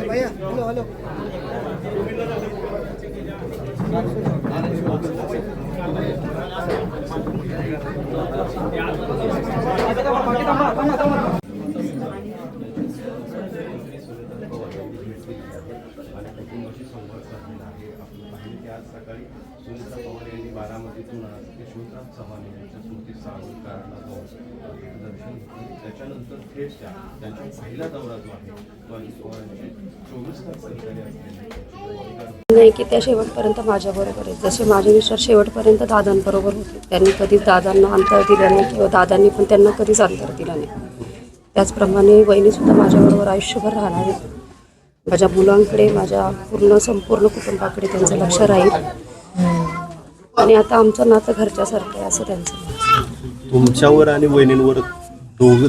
भैया hello hello आज सकाळी सुनीता पवार यांनी बारामतीतून यशवंतराव चव्हाण यांच्या स्मृती सावरकरांना दर्शन घेतले. त्याच्यानंतर थेट त्यांच्या पहिला दौरा जो आहे तो अजित पवारांचे 24 तास सहकारी असलेले नाही की त्या शेवटपर्यंत माझ्याबरोबर आहेत. जसे माझे विचार शेवटपर्यंत दादांबरोबर होते, त्यांनी कधीच दादांना अंतर दिलं नाही किंवा दादांनी पण त्यांना कधीच अंतर दिलं नाही. त्याचप्रमाणे वहिनीसुद्धा माझ्याबरोबर आयुष्यभर राहणार आहे. माझ्या मुलांकडे, माझ्या संपूर्ण कुटुंबाकडे त्यांचं लक्ष राहील आणि आता आमचं नातं घरच्यासारखं आहे असं त्यांचं म्हणणं. तुमच्यावर आणि वहिनींवर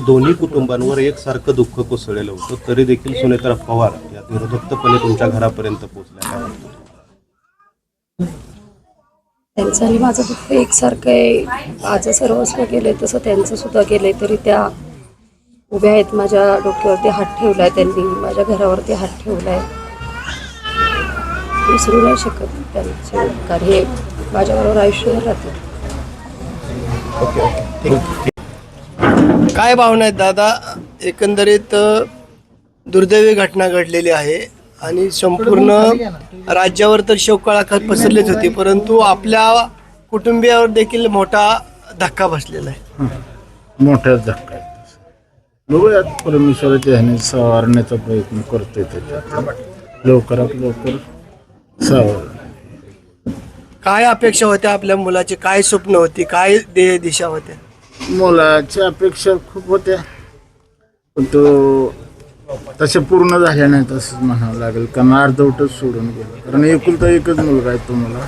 दोन्ही कुटुंबांवर एकसारखं दुःख कोसळलेलं होतं, तरी देखील सुनेत्रा पवार या धीरोदत्तपणे तुमच्या घरापर्यंत पोहोचल्या. त्यांचं आणि माझं दुःख एकसारखं आहे. माझं सर्वस्व गेलंय तसं त्यांचं सुद्धा गेलंय, तरी त्या उभ्या आहेत. माझ्या डोक्यावरती हात ठेवलाय त्यांनी, माझ्या घरावरती हात ठेवलाय. विसरू नाही शकत त्यांचे उपकार, हे माझ्याबरोबर आयुष्यभर राहते. काय भावना आहेत दादा? एकंदरीत दुर्दैवी घटना घडलेली आहे आणि संपूर्ण राज्यावर तर शोककळा पसरलीच होती, परंतु आपल्या कुटुंबियावर देखील मोठा धक्का बसलेला आहे. मोठा धक्का आहे. बघूयात, परमेश्वराच्या ह्याने सावरण्याचा प्रयत्न करतोय. त्याच्यात लवकरात लवकर सावर. काय अपेक्षा होत्या आपल्या मुलाची? काय स्वप्न होती? काय ध्येय दिशा होत्या? मुलाच्या अपेक्षा खूप होत्या, पण तो तशा पूर्ण झाल्या नाहीत असंच म्हणावं लागेल, कारण अर्धवटच सोडून गेलं. कारण एकुलता एकच मुलगा आहे तो मला.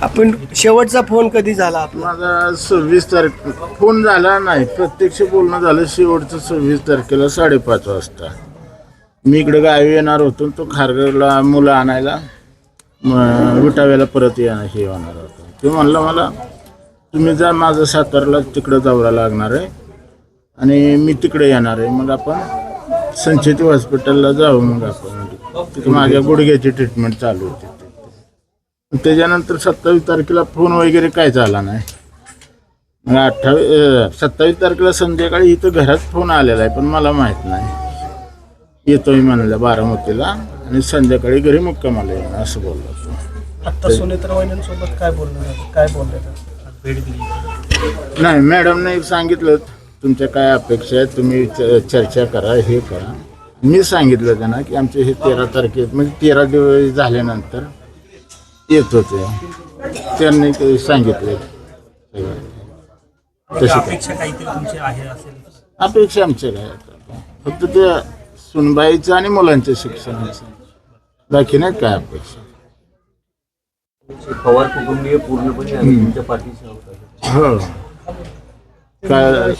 आपण शेवटचा फोन कधी झाला आपला? माझा 26 तारीख फोन झाला नाही, प्रत्यक्ष बोलणं झालं शेवटचं 26 तारखेला 5:30 वाजता. मी इकडे गावी येणार होतो, तो खारघरला मुलं आणायला विटाव्याला परत हे होणार होतं. ते म्हणलं मला तुम्ही जा, माझं सातारला तिकडं दौरा लागणार आहे आणि मी तिकडे येणार आहे, मग आपण संचेती हॉस्पिटलला जाऊ. मग आपण तिथे माझ्या गुडघ्याची ट्रीटमेंट चालू होती. त्याच्यानंतर 27 तारखेला फोन वगैरे काय झाला नाही. मग 27 तारखेला संध्याकाळी इथं घरात फोन आलेला आहे, पण मला माहीत नाही. येतोय म्हणलं बारामतीला आणि संध्याकाळी घरी मुक्कामाला येणार असं बोललो. आता सुनेत्रा वहिनींसोबत काय बोलणं, काय बोलले? भेट दिली नाही, मॅडमने सांगितलं तुमच्या काय अपेक्षा आहेत, तुम्ही चर्चा करा, हे करा. मी सांगितलं त्यांना की आमचे हे 13 तारखेत म्हणजे 13 दिवस झाल्यानंतर येत होते. त्यांनी ते सांगितले. अपेक्षा काहीतरी तुमची आहे असेल? अपेक्षा आमच्या काय आता फक्त त्या सुनबाईचं आणि मुलांच्या शिक्षणाचं, बाकी नाही काय अपेक्षा. पवार कुटुंबीय पूर्णपणे तुमच्या पाठीशी होतं. हो काय